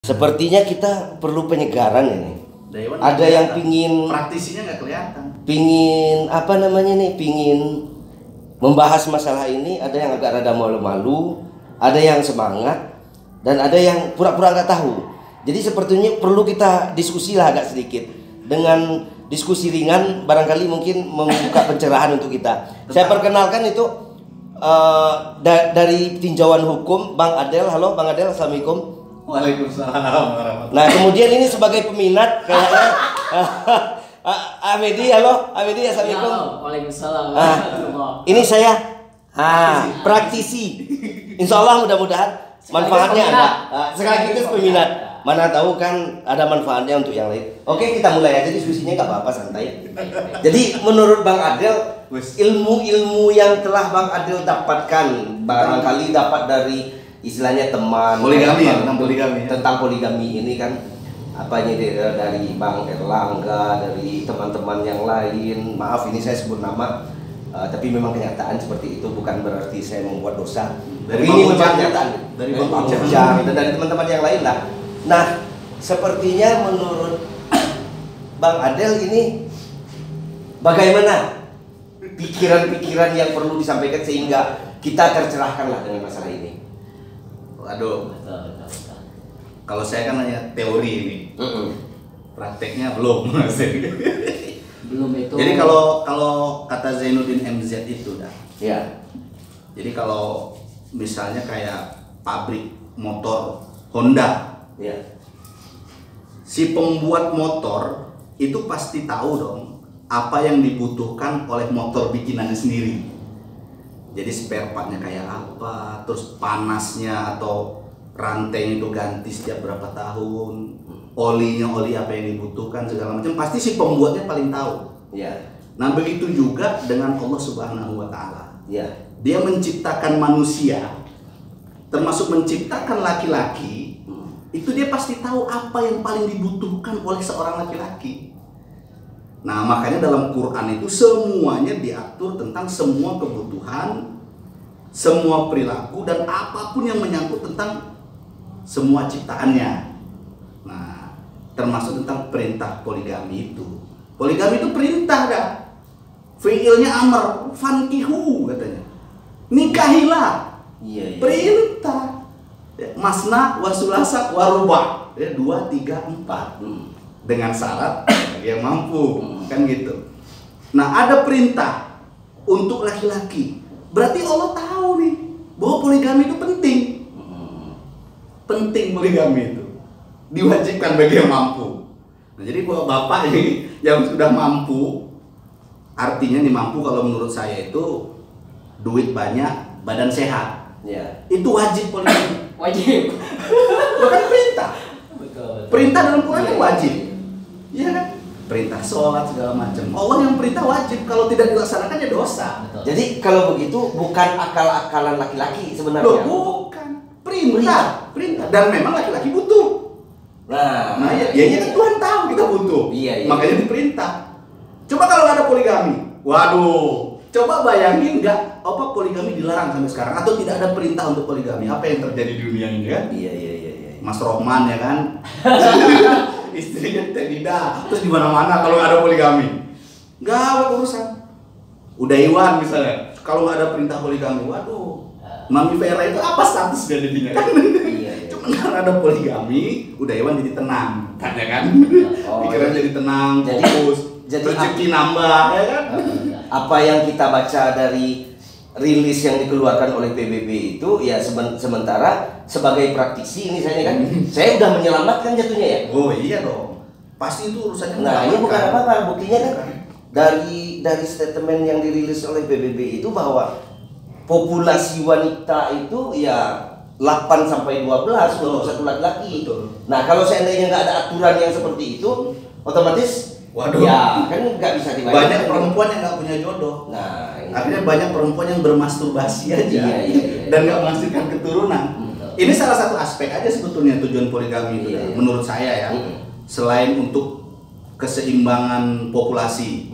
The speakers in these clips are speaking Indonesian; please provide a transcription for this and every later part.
Sepertinya kita perlu penyegaran ini. Dewan Ada yang pingin praktisinya nggak kelihatan. pingin apa namanya nih, pingin membahas masalah ini. Ada yang agak rada malu-malu, ada yang semangat, dan ada yang pura-pura nggak tahu. Jadi sepertinya perlu kita diskusi lah agak sedikit. Dengan diskusi ringan barangkali mungkin membuka pencerahan untuk kita. Saya perkenalkan itu dari tinjauan hukum Bang Adel. Halo Bang Adel, assalamualaikum. Waalaikumsalam warahmatullahi. Nah kemudian ini sebagai peminat kayaknya Amedi, halo Amedi, assalamualaikum. Waalaikumsalam. Ini saya praktisi. Insya Allah mudah-mudahan manfaatnya ada. Sekaligus peminat. Mana tahu kan ada manfaatnya untuk yang lain. Oke, kita mulai aja diskusinya, nggak apa-apa, santai. Jadi menurut Bang Adel, ilmu-ilmu yang telah Bang Adel dapatkan barangkali dapat dari istilahnya teman Poligami, tentang poligami ini kan apanya dari Bang Erlangga, dari teman-teman yang lain. Maaf ini saya sebut nama, tapi memang kenyataan seperti itu, bukan berarti saya membuat dosa. Dari ini Bang memang Ujang, kenyataan dari Bang Bang Ujang dan dari teman-teman yang lain lah. Nah, sepertinya menurut Bang Adel ini bagaimana pikiran-pikiran yang perlu disampaikan sehingga kita tercerahkan lah dengan masalah ini. Waduh, kalau saya kan hanya teori ini, prakteknya belum. Belum itu. Jadi kalau kata Zainuddin MZ itu dah. Ya. Jadi kalau misalnya kayak pabrik motor Honda, Ya. si pembuat motor itu pasti tahu dong apa yang dibutuhkan oleh motor bikinannya sendiri. Jadi spare partnya kayak apa, terus panasnya atau rantainya itu ganti setiap berapa tahun, olinya oli apa yang dibutuhkan segala macam, pasti si pembuatnya paling tahu. Ya. Nah begitu juga dengan Allah Subhanahu Wa Taala. Ya. Dia menciptakan manusia, termasuk menciptakan laki-laki, itu dia pasti tahu apa yang paling dibutuhkan oleh seorang laki-laki. Nah makanya dalam Quran itu semuanya diatur tentang semua kebutuhan, semua perilaku, dan apapun yang menyangkut tentang semua ciptaannya. Nah termasuk tentang perintah poligami itu. Poligami itu perintah dah. Fi'ilnya amar, fankihu katanya. Nikahilah. Iya. Perintah. Masna wasulasa waruba, 2, 3, 4 dengan syarat yang mampu, kan gitu. Nah ada perintah untuk laki-laki, berarti Allah tahu nih bahwa poligami itu penting. Penting poligami itu diwajibkan bagi yang mampu. Nah jadi buat bapak ini yang sudah mampu, artinya nih mampu kalau menurut saya itu duit banyak, badan sehat. Ya. Itu wajib poligami. Wajib. Bukan perintah. Betul. Perintah dalam Quran itu wajib. Iya kan? Perintah sholat segala macam. Allah yang perintah wajib, kalau tidak dilaksanakan ya dosa. Betul. Jadi kalau begitu bukan akal-akalan laki-laki sebenarnya. Loh, bukan. Perintah. Dan memang laki-laki butuh. Nah ya kan Tuhan tahu kita butuh. Iya. Makanya diperintah. Coba kalau nggak ada poligami, waduh. Coba bayangin nggak apa poligami dilarang sampai sekarang atau tidak ada perintah untuk poligami, apa yang terjadi di dunia ini kan? Iya. Mas Rohman ya kan, istrinya tidak, terus di mana-mana kalau nggak ada poligami, nggak ada urusan. Udah Iwan misalnya, kalau nggak ada perintah poligami, waduh, Mami Vera itu apa status dia jadinya kan? Iya. Cuma karena ada poligami, udah Iwan jadi tenang, tanya kan? Pikiran jadi tenang, fokus, rezeki nambah, ya kan? Apa yang kita baca dari rilis yang dikeluarkan oleh PBB itu ya sementara sebagai praktisi ini saya kan saya udah menyelamatkan jatuhnya ya. Oh iya dong, pasti itu urusannya. Nah ini bukan apa-apa, buktinya kan dari statement yang dirilis oleh PBB itu bahwa populasi wanita itu ya 8 sampai 12 untuk satu laki-laki. Nah kalau seandainya nggak ada aturan yang seperti itu, otomatis waduh, ya kan nggak bisa dibayar. Banyak perempuan yang nggak punya jodoh. Nah, akhirnya banyak perempuan yang bermasturbasi aja. Iya. Dan nggak menghasilkan keturunan. Ini salah satu aspek aja sebetulnya tujuan poligami itu, Iya. menurut saya ya. Selain untuk keseimbangan populasi,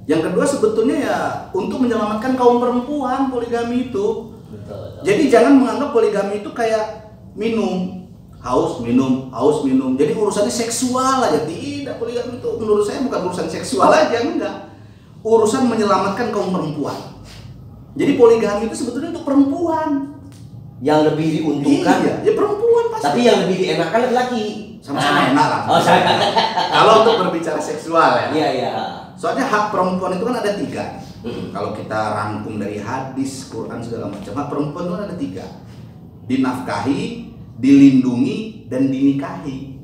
yang kedua sebetulnya ya untuk menyelamatkan kaum perempuan poligami itu. Betul. Jadi jangan menganggap poligami itu kayak minum. haus minum, haus minum. Jadi urusannya seksual aja. Tidak, poligami itu menurut saya bukan urusan seksual aja, enggak. Urusan menyelamatkan kaum perempuan. Jadi poligami itu sebetulnya untuk perempuan. Yang lebih diuntungkan. Iya, ya perempuan pasti. Tapi yang lebih dienakan laki-laki. Sama-sama enak lah. Oh, sama. Kalau untuk berbicara seksual ya. Iya, iya. Soalnya hak perempuan itu kan ada 3. Kalau kita rangkum dari hadis, Quran segala macam, hak perempuan itu ada 3. Dinafkahi, dilindungi, dan dinikahi.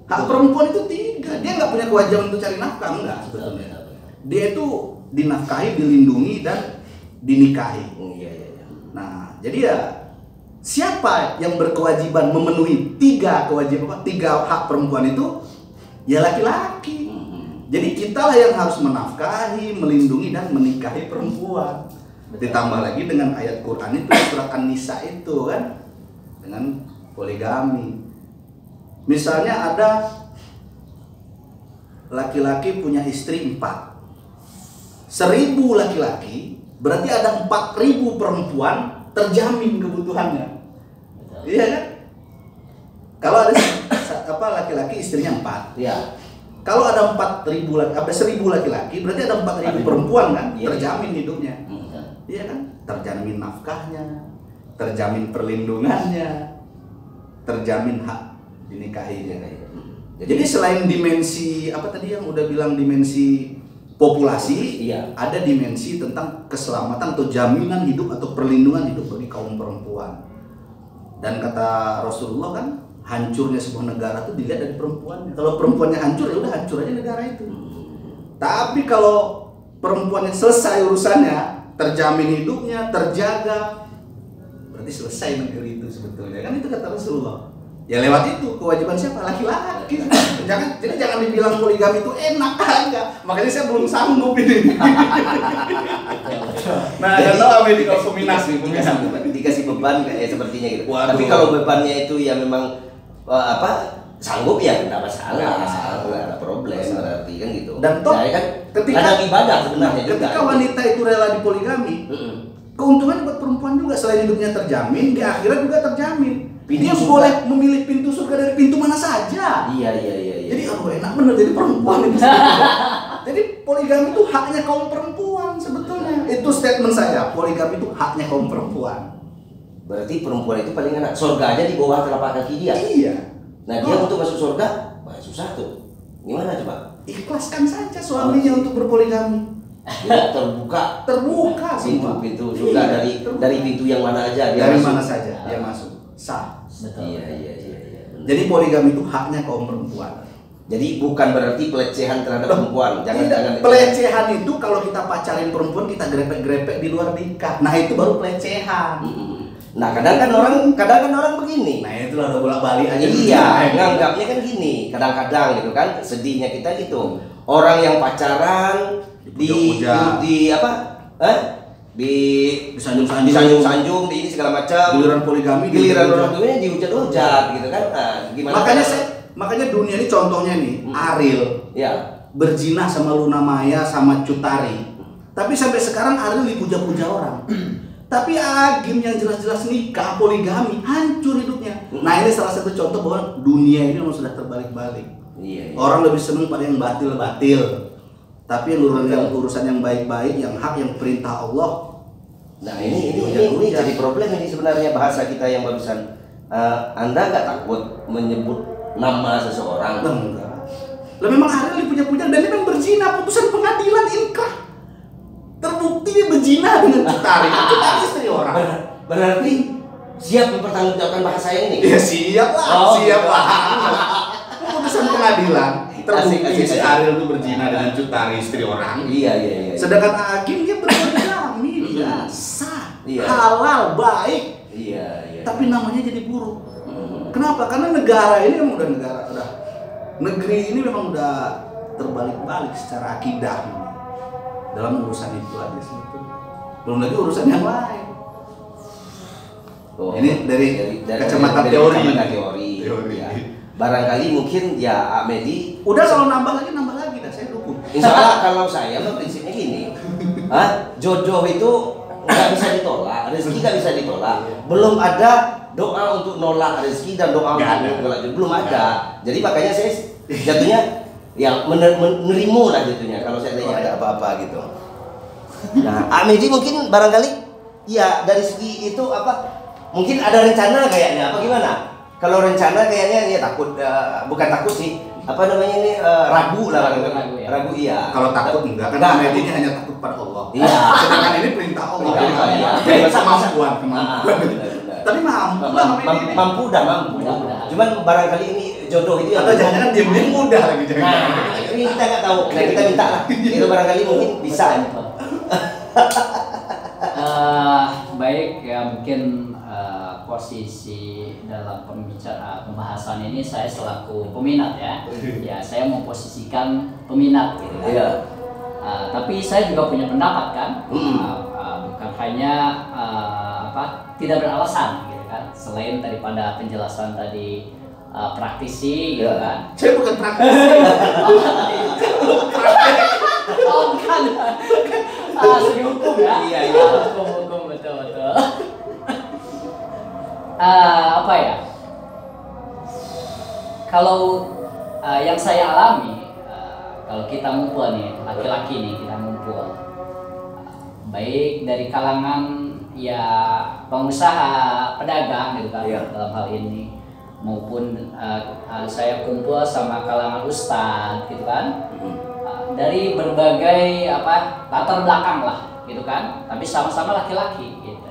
Hak perempuan itu 3. Dia nggak punya kewajiban untuk cari nafkah, enggak sebetulnya. Dia itu dinafkahi, dilindungi, dan dinikahi. Iya, iya, iya. Nah, jadi ya siapa yang berkewajiban memenuhi 3 kewajiban, 3 hak perempuan itu? Ya laki-laki. Jadi kitalah yang harus menafkahi, melindungi, dan menikahi perempuan. Ditambah lagi dengan ayat Quran itu, surat An-Nisa itu kan, dengan poligami. Misalnya ada laki-laki punya istri 4, 1.000 laki-laki, berarti ada 4.000 perempuan terjamin kebutuhannya. Iya kan? Kalau ada laki-laki istrinya 4. Iya. Kalau ada 4.000 1.000 laki-laki, berarti ada 4.000 perempuan kan, Iya. terjamin hidupnya. Iya kan? Terjamin nafkahnya, terjamin perlindungannya, terjamin hak dinikahinya. Jadi selain dimensi apa tadi yang udah bilang dimensi populasi, Iya. ada dimensi tentang keselamatan atau jaminan hidup atau perlindungan hidup bagi kaum perempuan. Dan kata Rasulullah kan, hancurnya sebuah negara itu dilihat dari perempuannya. Kalau perempuannya hancur, ya udah hancur aja negara itu. Tapi kalau perempuannya selesai urusannya, terjamin hidupnya, terjaga, berarti selesai negeri itu sebetulnya. Kan itu kata Rasulullah. Ya lewat itu kewajiban siapa? Laki-laki. Jadi jangan dibilang poligami itu enak enggak. Makanya saya belum sanggup ini. Nah, Jadi, tahu apa ini kalau kombinasi. dikasih beban kayak sepertinya gitu. Waduh. Tapi kalau bebannya itu ya memang sanggup ya nggak masalah, nggak ada problem berarti kan gitu. Dan toh, saya kan ketika- ladang ibadah sebenarnya juga. Ketika wanita itu rela dipoligami, keuntungan buat perempuan juga, selain hidupnya terjamin, di akhirat juga terjamin. Pintu Dia surga. boleh memilih pintu surga dari pintu mana saja. Iya. Jadi aduh enak bener jadi perempuan itu. Jadi poligami itu haknya kaum perempuan sebetulnya. Itu statement saya, poligami itu haknya kaum perempuan. Berarti perempuan itu paling enak. Surga aja di bawah telapak kaki dia. Iya. Nah dia untuk masuk surga, wah susah tuh. Gimana coba? Ikhlaskan saja suaminya untuk berpoligami. Dia terbuka Terbuka semua. pintu surga Iya, terbuka. dari pintu yang mana aja dia Dari masuk. mana saja dia masuk. Sah. Iya. Benar. Jadi poligami itu haknya kaum perempuan. Jadi bukan berarti pelecehan terhadap perempuan. Jangan. Pelecehan itu kalau kita pacarin perempuan, kita grepek-grepek di luar nikah. Nah, itu baru pelecehan. Nah kadang kan orang begini. Nah, itulah udah bolak-balik aja. Iya, nganggapnya kan gini. Kadang-kadang gitu kan, sedihnya kita gitu. Orang yang pacaran Dipuja-puja. di apa? Di Disanjung-sanjung. disanjung-sanjung, di ini segala macam. Giliran poligami, Giliran dihujat-hujat. orang tuanya dihujat-hujat gitu kan. Nah, gimana? Makanya dunia ini contohnya nih, Ariel Ya. berzina sama Luna Maya sama Cut Tari. Tapi sampai sekarang Ariel dipuja-puja orang. Tapi Agim yang jelas-jelas nikah poligami, hancur hidupnya. Nah, ini salah satu contoh bahwa dunia ini memang sudah terbalik-balik. Iya. Orang lebih seneng pada yang batil-batil. Tapi yang urusan yang baik-baik, yang hak, yang perintah Allah. Nah ini jadi problem ini sebenarnya bahasa kita yang barusan. Anda nggak takut menyebut nama seseorang? Enggak. Lah memang Ariel dipuja-puja dan dia memang berzina, putusan pengadilan inkrah. Terbukti dia berzina dengan Cut Tari. Cut Tari istri orang. Berarti siap mempertanggungjawabkan bahasa ini? Ya siap lah, Oh, siap gitu. lah. Putusan pengadilan terbukti Asik. si Ariel itu berzina dengan Cut Tari istri orang. Iya. Sedangkan Agim dia berpoligami, dia sah, Iya. halal, baik. Iya. Tapi namanya jadi buruk. Kenapa? Karena negara ini memang udah negeri ini memang udah terbalik-balik secara akidah dalam urusan itu aja sebetulnya. Belum lagi urusan yang lain. Oh, Ini dari kacamata teori. kacamata teori. Ya. Barangkali mungkin ya Amedi. Udah kalau nambah lagi dah saya dukung. Insya Allah kalau saya mah prinsipnya gini. Jodoh itu nggak bisa ditolak, rezeki nggak bisa ditolak. Belum ada doa untuk nolak rezeki dan doa Nggak untuk ada. nolak jodoh belum ada. Jadi makanya saya jatuhnya ya menerima lah jatuhnya kalau saya tanya ada apa-apa gitu. Nah, Amedi mungkin barangkali ya dari segi itu apa? Mungkin ada rencana kayaknya apa gimana? Kalau rencana kayaknya ya takut bukan takut sih. Apa namanya ini ragu lah Ragu, ya. ragu iya. Kalau takut enggak, kan Enggak. Amedi ini hanya takut pada Allah. Iya. Sedangkan ini perintah Allah. Perintah Allah, iya. Kemampuan. Benar-benar. Tapi mampu lah Amedi ini. Mampu dah mampu. Mudah-mudahan. Cuman barangkali ini jodoh itu Atau jangan-jangan diam-diam mudah lagi jangan. Nah, ini kita nggak tahu. Nah, kita minta lah. Itu barangkali mungkin bisa. Baik ya, mungkin posisi dalam pembahasan ini saya selaku peminat ya. Ya, saya memposisikan peminat gitu kan. Iya. Tapi saya juga punya pendapat kan. Bukan hanya tidak beralasan gitu kan. Selain daripada penjelasan tadi praktisi gitu Iya. kan. Saya bukan praktisi. Oh, bukan. Segi hukum ya. Iya, iya. Hukum betul. Apa ya? Kalau yang saya alami, kalau kita ngumpul nih, laki-laki nih kita ngumpul, baik dari kalangan ya pengusaha, pedagang gitu kan, Iya. dalam hal ini, maupun saya kumpul sama kalangan ustadz gitu kan. Dari berbagai latar belakang lah gitu kan, tapi sama-sama laki-laki gitu.